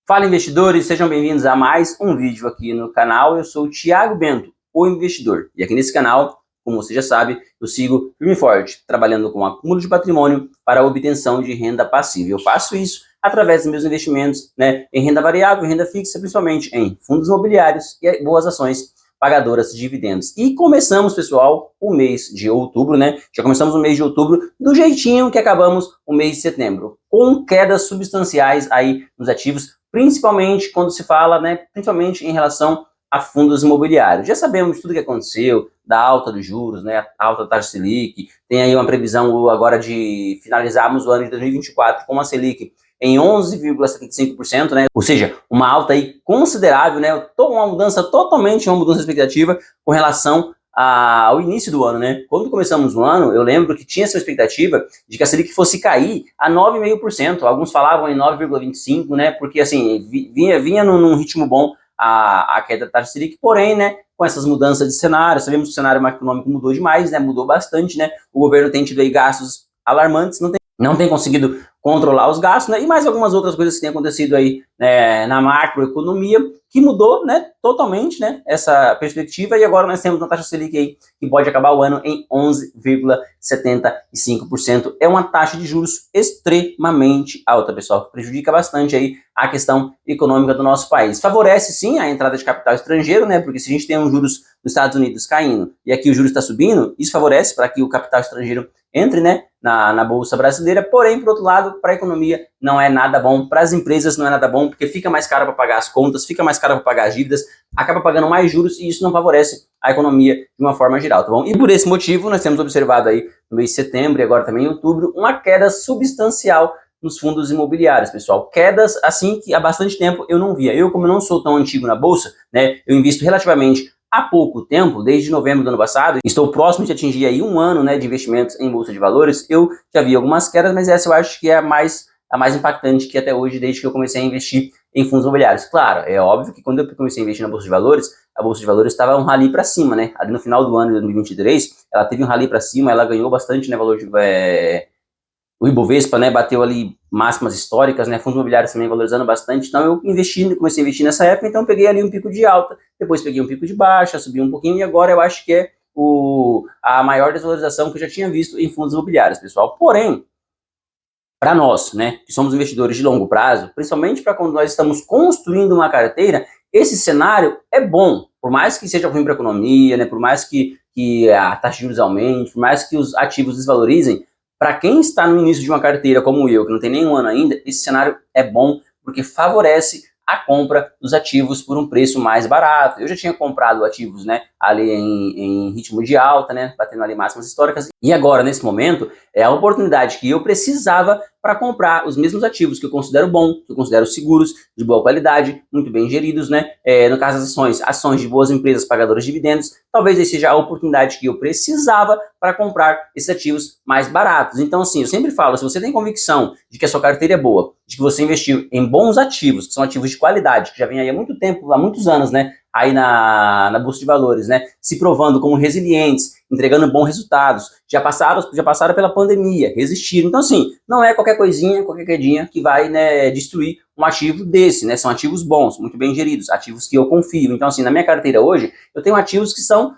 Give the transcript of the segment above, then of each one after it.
Fala, investidores, sejam bem-vindos a mais um vídeo aqui no canal. Eu sou o Thiago Bento, o investidor, e aqui nesse canal, como você já sabe, eu sigo firme e forte, trabalhando com acúmulo de patrimônio para a obtenção de renda passiva. Eu faço isso através dos meus investimentos, em renda variável, renda fixa, principalmente em fundos imobiliários e boas ações pagadoras de dividendos. E começamos, pessoal, o mês de outubro, Já começamos o mês de outubro do jeitinho que acabamos o mês de setembro, com quedas substanciais aí nos ativos, principalmente quando se fala, principalmente em relação a fundos imobiliários. Já sabemos tudo o que aconteceu, da alta dos juros, a alta da taxa Selic, tem aí uma previsão agora de finalizarmos o ano de 2024 com uma Selic em 11,75%, Ou seja, uma alta aí considerável, uma mudança de expectativa com relação ao início do ano, Quando começamos o ano, eu lembro que tinha essa expectativa de que a Selic fosse cair a 9,5%. Alguns falavam em 9,25%, Porque assim, vinha num ritmo bom a queda da taxa Selic, porém, com essas mudanças de cenário, sabemos que o cenário macroeconômico mudou demais, mudou bastante, O governo tem tido aí gastos alarmantes, não tem conseguido controlar os gastos, e mais algumas outras coisas que têm acontecido aí na macroeconomia, que mudou, totalmente, essa perspectiva, e agora nós temos uma taxa Selic aí que pode acabar o ano em 11,75%. É uma taxa de juros extremamente alta, pessoal, que prejudica bastante aí a questão econômica do nosso país. Favorece sim a entrada de capital estrangeiro, porque se a gente tem um juros nos Estados Unidos caindo e aqui o juros está subindo, isso favorece para que o capital estrangeiro entre, na Bolsa Brasileira. Porém, por outro lado, para a economia não é nada bom, para as empresas não é nada bom, porque fica mais caro para pagar as contas, fica mais caro para pagar as dívidas, acaba pagando mais juros e isso não favorece a economia de uma forma geral, tá bom? E por esse motivo, nós temos observado aí no mês de setembro e agora também em outubro, uma queda substancial nos fundos imobiliários, pessoal. Quedas assim que há bastante tempo eu não via. Eu, como não sou tão antigo na Bolsa, eu invisto relativamente há pouco tempo, desde novembro do ano passado, estou próximo de atingir aí um ano, de investimentos em bolsa de valores. Eu já vi algumas quedas, mas essa eu acho que é a mais impactante que até hoje, desde que eu comecei a investir em fundos imobiliários. Claro, é óbvio que quando eu comecei a investir na bolsa de valores, a bolsa de valores estava um rally para cima, Ali no final do ano de 2023, ela teve um rally para cima, ela ganhou bastante, valor de o Ibovespa, bateu ali máximas históricas, fundos imobiliários também valorizando bastante. Então eu comecei a investir nessa época, então eu peguei ali um pico de alta, depois peguei um pico de baixa, subi um pouquinho, e agora eu acho que é a maior desvalorização que eu já tinha visto em fundos imobiliários, pessoal. Porém, para nós, que somos investidores de longo prazo, principalmente para quando nós estamos construindo uma carteira, esse cenário é bom, por mais que seja ruim para a economia, por mais que a taxa de juros aumente, por mais que os ativos desvalorizem. Para quem está no início de uma carteira como eu, que não tem nenhum ano ainda, esse cenário é bom porque favorece a compra dos ativos por um preço mais barato. Eu já tinha comprado ativos, ali em ritmo de alta, batendo ali máximas históricas. E agora, nesse momento, é a oportunidade que eu precisava para comprar os mesmos ativos que eu considero bom, que eu considero seguros, de boa qualidade, muito bem geridos, no caso das ações de boas empresas pagadoras de dividendos, talvez esse seja a oportunidade que eu precisava para comprar esses ativos mais baratos. Então, assim, eu sempre falo, se você tem convicção de que a sua carteira é boa, de que você investiu em bons ativos, que são ativos de qualidade, que já vem aí há muito tempo, há muitos anos, aí na Bolsa de Valores, se provando como resilientes, entregando bons resultados, já passaram pela pandemia, resistiram. Então, assim, não é qualquer coisinha, qualquer quedinha que vai, destruir um ativo desse, São ativos bons, muito bem geridos, ativos que eu confio. Então, assim, na minha carteira hoje, eu tenho ativos que são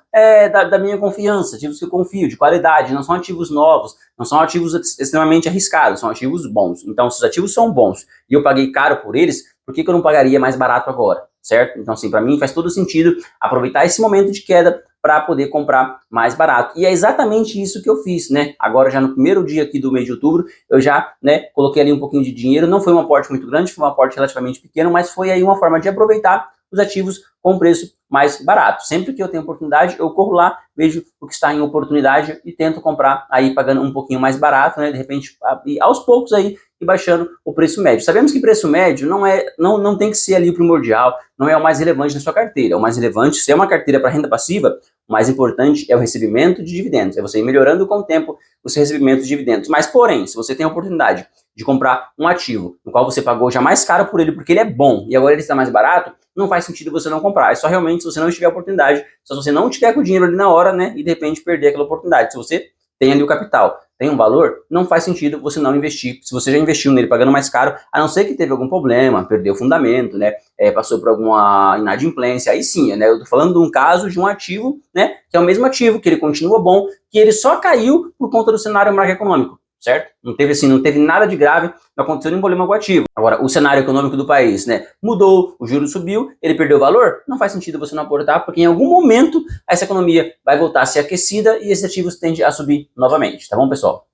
da minha confiança, ativos que eu confio, de qualidade, não são ativos novos, não são ativos extremamente arriscados, são ativos bons. Então, se os ativos são bons e eu paguei caro por eles, por que eu não pagaria mais barato agora, certo? Então, assim, para mim faz todo sentido aproveitar esse momento de queda para poder comprar mais barato. E é exatamente isso que eu fiz, Agora, já no primeiro dia aqui do mês de outubro, eu já, coloquei ali um pouquinho de dinheiro. Não foi um aporte muito grande, foi um aporte relativamente pequeno, mas foi aí uma forma de aproveitar os ativos com preço mais barato. Sempre que eu tenho oportunidade, eu corro lá, vejo o que está em oportunidade e tento comprar aí pagando um pouquinho mais barato, De repente, aos poucos aí, e baixando o preço médio. Sabemos que preço médio não tem que ser ali o primordial, não é o mais relevante na sua carteira. O mais relevante, se é uma carteira para renda passiva, o mais importante é o recebimento de dividendos, é você ir melhorando com o tempo o seu recebimento de dividendos. Mas, porém, se você tem a oportunidade de comprar um ativo no qual você pagou já mais caro por ele porque ele é bom e agora ele está mais barato, não faz sentido você não comprar. É só realmente se você não tiver a oportunidade, se você não tiver com o dinheiro ali na hora, e de repente perder aquela oportunidade. Se você tem ali o capital tem um valor, não faz sentido você não investir. Se você já investiu nele pagando mais caro, a não ser que teve algum problema, perdeu o fundamento, né, passou por alguma inadimplência, aí sim, né, eu tô falando de um caso de um ativo, né, que é o mesmo ativo, que ele continua bom, que ele só caiu por conta do cenário macroeconômico, certo? Não teve assim, não teve nada de grave, não aconteceu nenhum problema com o ativo. Agora, o cenário econômico do país, né, mudou, o juro subiu, ele perdeu valor, não faz sentido você não aportar, porque em algum momento essa economia vai voltar a ser aquecida e esses ativos tendem a subir novamente, tá bom, pessoal?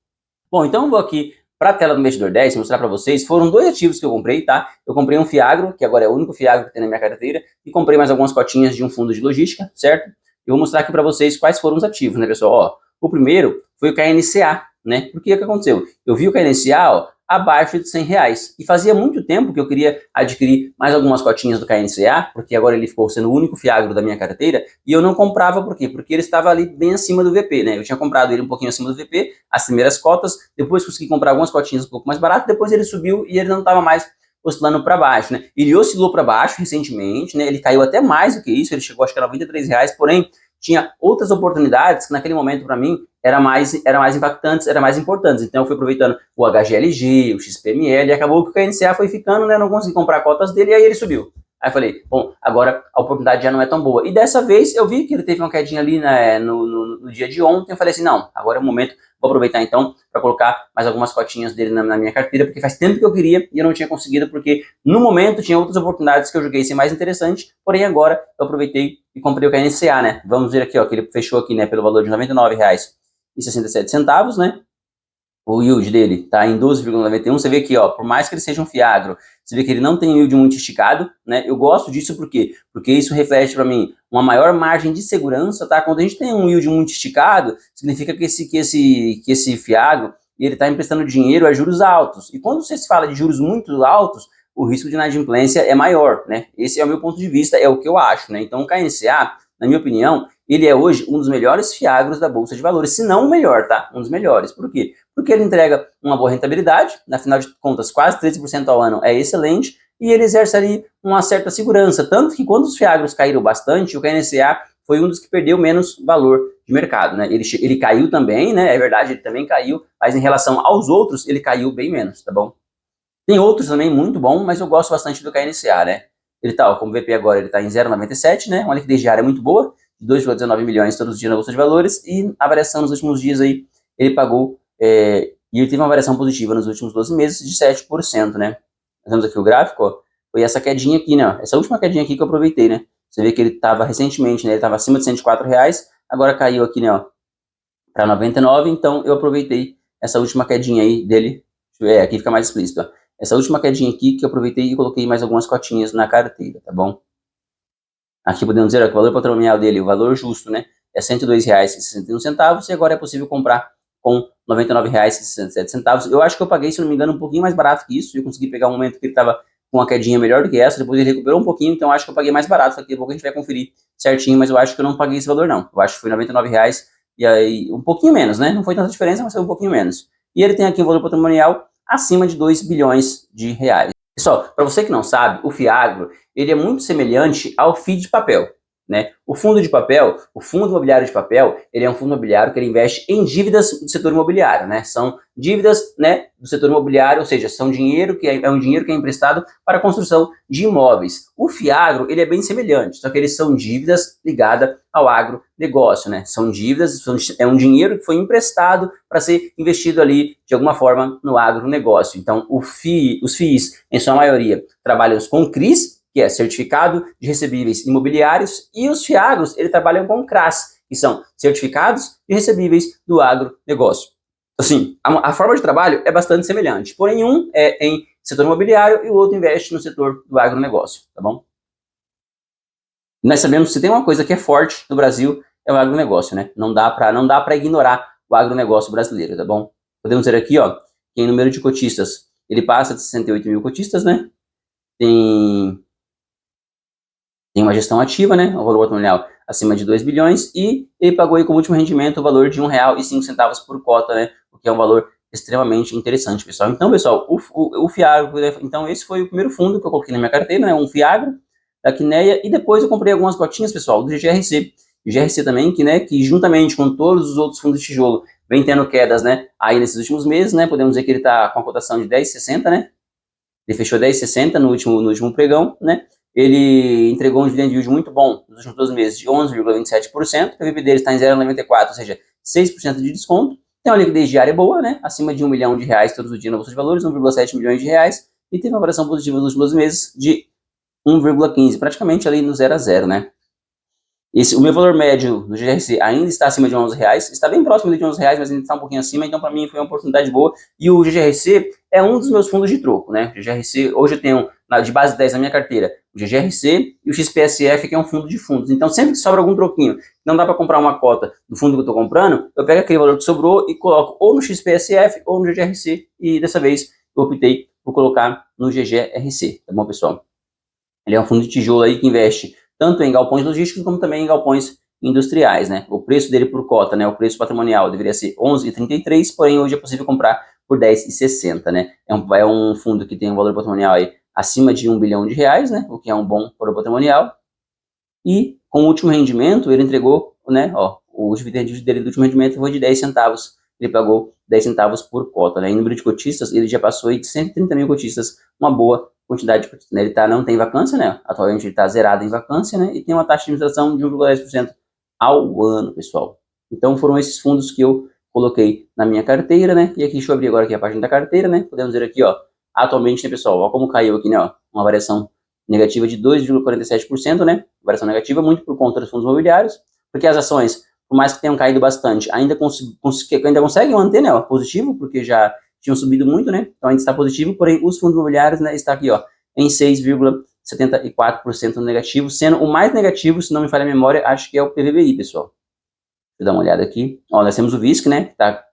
Bom, então eu vou aqui para a tela do Investidor 10 mostrar para vocês, foram 2 ativos que eu comprei, tá? Eu comprei um Fiagro, que agora é o único Fiagro que tem na minha carteira, e comprei mais algumas cotinhas de um fundo de logística, certo? Eu vou mostrar aqui para vocês quais foram os ativos, né, pessoal? Ó, o primeiro foi o KNCA, né? Porque o que aconteceu? Eu vi o KNCA, ó, abaixo de R$100. E fazia muito tempo que eu queria adquirir mais algumas cotinhas do KNCA, porque agora ele ficou sendo o único Fiagro da minha carteira, e eu não comprava, por quê? Porque ele estava ali bem acima do VP, né? Eu tinha comprado ele um pouquinho acima do VP, as primeiras cotas, depois consegui comprar algumas cotinhas um pouco mais barato, depois ele subiu e ele não estava mais oscilando para baixo, né? Ele oscilou para baixo recentemente, né? Ele caiu até mais do que isso, ele chegou acho que a R$93, porém tinha outras oportunidades que naquele momento para mim era mais impactantes, era mais importantes. Então eu fui aproveitando o HGLG, o XPML, e acabou que o KNCA foi ficando, né? Eu não consegui comprar cotas dele e aí ele subiu. Aí eu falei, bom, agora a oportunidade já não é tão boa. E dessa vez eu vi que ele teve uma quedinha ali, né, no dia de ontem. Eu falei assim, não, agora é o momento, vou aproveitar então para colocar mais algumas cotinhas dele na minha carteira, porque faz tempo que eu queria e eu não tinha conseguido, porque no momento tinha outras oportunidades que eu joguei ser mais interessante, porém agora eu aproveitei e comprei o KNCA, né? Vamos ver aqui, ó, que ele fechou aqui, né, pelo valor de R$99,67, né? O yield dele está em 12,91. Você vê aqui, ó, por mais que ele seja um Fiagro, você vê que ele não tem um yield muito esticado, né? Eu gosto disso por quê? Porque isso reflete para mim uma maior margem de segurança, tá? Quando a gente tem um yield muito esticado, significa que esse Fiagro, ele está emprestando dinheiro a juros altos. E quando você se fala de juros muito altos, o risco de inadimplência é maior, né? Esse é o meu ponto de vista, é o que eu acho, né? Então o KNCA, na minha opinião, ele é hoje um dos melhores Fiagros da Bolsa de Valores, se não o melhor, tá? Um dos melhores. Por quê? Porque ele entrega uma boa rentabilidade, afinal de contas, quase 13% ao ano é excelente, e ele exerce ali uma certa segurança. Tanto que quando os Fiagros caíram bastante, o KNCA foi um dos que perdeu menos valor de mercado, né? Ele caiu também, né? É verdade, ele também caiu, mas em relação aos outros, ele caiu bem menos, tá bom? Tem outros também muito bom, mas eu gosto bastante do KNCA, né? Ele tá, ó, como VP agora, ele tá em 0,97, né? Uma liquidez diária muito boa, de 2,19 milhões todos os dias na Bolsa de Valores, e a variação nos últimos dias aí, ele pagou, e ele teve uma variação positiva nos últimos 12 meses de 7%, né? Nós vemos aqui o gráfico, ó, foi essa quedinha aqui, né? Ó, essa última quedinha aqui que eu aproveitei, né? Você vê que ele tava recentemente, né? Ele tava acima de R$104, agora caiu aqui, né, ó, para 99, então eu aproveitei essa última quedinha aí dele, aqui fica mais explícito, ó. Essa última quedinha aqui que eu aproveitei e coloquei mais algumas cotinhas na carteira, tá bom? Aqui podemos dizer, ó, que o valor patrimonial dele, o valor justo, né, é R$102,61 e agora é possível comprar com R$99,67. Eu acho que eu paguei, se não me engano, um pouquinho mais barato que isso. Eu consegui pegar um momento que ele estava com uma quedinha melhor do que essa, depois ele recuperou um pouquinho, então eu acho que eu paguei mais barato. Daqui a pouco a gente vai conferir certinho, mas eu acho que eu não paguei esse valor não. Eu acho que foi R$99 e aí um pouquinho menos, né? Não foi tanta diferença, mas foi um pouquinho menos. E ele tem aqui um valor patrimonial acima de R$2 bilhões. Pessoal, para você que não sabe, o Fiagro, ele é muito semelhante ao FII de papel, né? O fundo de papel, o fundo imobiliário de papel, ele é um fundo imobiliário que ele investe em dívidas do setor imobiliário, né? São dívidas, né, do setor imobiliário, ou seja, são dinheiro que é um dinheiro que é emprestado para a construção de imóveis. O Fiagro, ele é bem semelhante, só que eles são dívidas ligadas ao agronegócio, né? São dívidas, é um dinheiro que foi emprestado para ser investido ali de alguma forma no agronegócio. Então, os FIIs, em sua maioria, trabalham com CRIs, que é Certificado de Recebíveis Imobiliários, e os Fiagros, eles trabalham com CRAs, que são Certificados de Recebíveis do Agronegócio. Assim, a forma de trabalho é bastante semelhante, porém um é em setor imobiliário e o outro investe no setor do agronegócio, tá bom? Nós sabemos que se tem uma coisa que é forte no Brasil, é o agronegócio, né? Não dá para ignorar o agronegócio brasileiro, tá bom? Podemos ver aqui, ó, que em número de cotistas, ele passa de 68 mil cotistas, né? Tem uma gestão ativa, né? O valor patrimonial acima de 2 bilhões e ele pagou aí como último rendimento o valor de R$1,05 por cota, né? O que é um valor extremamente interessante, pessoal. Então, pessoal, o Fiagro, então esse foi o primeiro fundo que eu coloquei na minha carteira, né? Um Fiagro da Quineia, e depois eu comprei algumas cotinhas, pessoal, do GGRC, GRC também, que, né, que juntamente com todos os outros fundos de tijolo, vem tendo quedas, né, aí nesses últimos meses, né, podemos dizer que ele está com a cotação de 10,60, né, ele fechou 10,60 no último pregão, né, ele entregou um dividend yield muito bom nos últimos 12 meses de 11,27%, o PVP dele está em 0,94, ou seja, 6% de desconto, tem uma liquidez diária boa, né, acima de R$ 1 milhão todos os dias na Bolsa de Valores, 1,7 milhões de reais, e teve uma variação positiva nos últimos 12 meses de 1,15, praticamente ali no 0 a 0, né. O meu valor médio no GRC ainda está acima de R$11, está bem próximo de R$11, mas ainda está um pouquinho acima, então para mim foi uma oportunidade boa. E o GGRC é um dos meus fundos de troco, né? O GGRC, hoje eu tenho de base 10 na minha carteira, o GGRC e o XPSF, que é um fundo de fundos. Então sempre que sobra algum troquinho, não dá para comprar uma cota do fundo que eu estou comprando, eu pego aquele valor que sobrou e coloco ou no XPSF ou no GGRC, e dessa vez eu optei por colocar no GGRC, tá bom, pessoal? Ele é um fundo de tijolo aí que investe tanto em galpões logísticos como também em galpões industriais, né? O preço dele por cota, né? O preço patrimonial deveria ser 11,33, porém hoje é possível comprar por 10,60, né? É um fundo que tem um valor patrimonial aí acima de R$1 bilhão, né? O que é um bom valor patrimonial. E com o último rendimento, ele entregou, né? Ó, o dividend dele do último rendimento foi de 10 centavos. Ele pagou 10 centavos por cota, né? Em número de cotistas, ele já passou aí de 130 mil cotistas, uma boa quantidade de cotistas, né? Ele não tem vacância, né? Atualmente ele está zerado em vacância, né? E tem uma taxa de administração de 1,10% ao ano, pessoal. Então foram esses fundos que eu coloquei na minha carteira, né? E aqui, deixa eu abrir agora aqui a página da carteira, né? Podemos ver aqui, ó, atualmente, né, pessoal, ó como caiu aqui, né, ó, uma variação negativa de 2,47%, né? Variação negativa muito por conta dos fundos imobiliários, porque as ações, por mais que tenham caído bastante, ainda conseguem manter, né, ó, positivo, porque já tinham subido muito, né? Então ainda está positivo, porém os fundos imobiliários, né, está aqui, ó, em 6,74% negativo, sendo o mais negativo, se não me falha a memória, acho que é o PVBI, pessoal. Deixa eu dar uma olhada aqui. Ó, nós temos o VISC, né, que está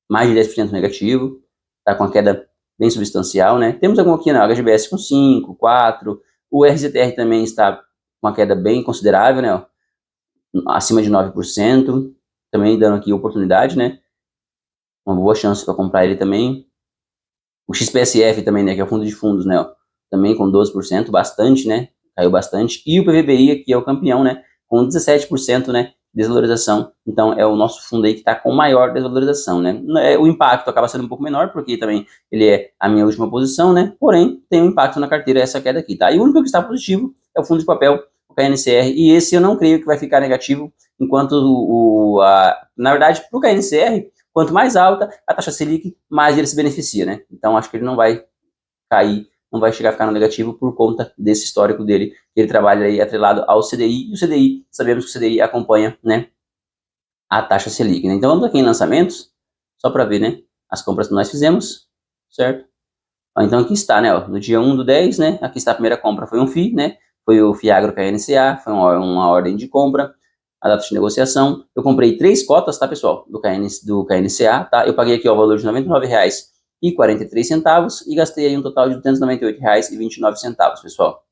mais de 10% negativo, está com uma queda bem substancial, né? Temos algum aqui na HGBS com 5, 4, o RZTR também está com uma queda bem considerável, né? Ó, acima de 9%, também dando aqui oportunidade, né? Uma boa chance para comprar ele também. O XPSF também, né, que é o fundo de fundos, né, ó, também com 12%, bastante, né? Caiu bastante. E o PVBI aqui é o campeão, né? Com 17%, né? Desvalorização, então é o nosso fundo aí que está com maior desvalorização, né? O impacto acaba sendo um pouco menor, porque também ele é a minha última posição, né? Porém, tem um impacto na carteira essa queda aqui, tá? E o único que está positivo é o fundo de papel, o KNCR, e esse eu não creio que vai ficar negativo, enquanto na verdade, para o KNCR, quanto mais alta a taxa Selic, mais ele se beneficia, né? Então, acho que ele não vai cair, não vai chegar a ficar no negativo por conta desse histórico dele, que ele trabalha aí atrelado ao CDI, e o CDI, sabemos que o CDI acompanha, né, a taxa Selic, né? Então vamos aqui em lançamentos, só para ver, né, as compras que nós fizemos, certo? Então aqui está, né, ó, no dia 1/10, né, aqui está a primeira compra, foi um FI, né, foi o FIAGRO KNCA, foi uma ordem de compra, a data de negociação, eu comprei 3 cotas, tá, pessoal, do KNCA, tá, eu paguei aqui ó, o valor de R$ 99,43 e gastei aí um total de R$ 298,29, pessoal.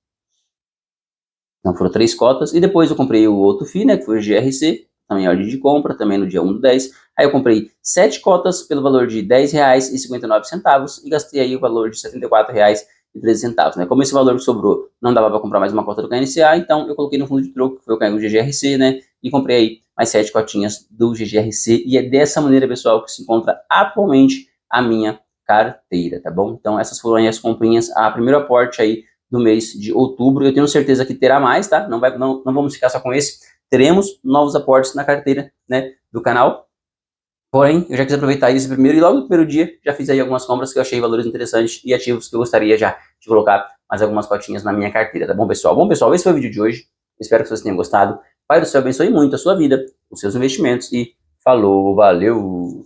Então foram 3 cotas, e depois eu comprei o outro FI, né, que foi o GRC, também ordem de compra, também no dia 1/10, aí eu comprei 7 cotas pelo valor de R$ 10,59 e gastei aí o valor de R$ 74,13, né, como esse valor que sobrou não dava para comprar mais uma cota do KNCA, então eu coloquei no fundo de troco, que foi o GGRC, né, e comprei aí mais 7 cotinhas do GGRC, e é dessa maneira, pessoal, que se encontra atualmente a minha carteira, tá bom? Então essas foram aí as comprinhas, a primeiro aporte aí do mês de outubro. Eu tenho certeza que terá mais, tá? Não vamos ficar só com esse. Teremos novos aportes na carteira, né, do canal. Porém, eu já quis aproveitar esse primeiro e logo no primeiro dia já fiz aí algumas compras que eu achei valores interessantes e ativos que eu gostaria já de colocar mais algumas cotinhas na minha carteira, tá bom, pessoal? Bom, pessoal, esse foi o vídeo de hoje. Espero que vocês tenham gostado. Pai do céu abençoe muito a sua vida, os seus investimentos e falou, valeu!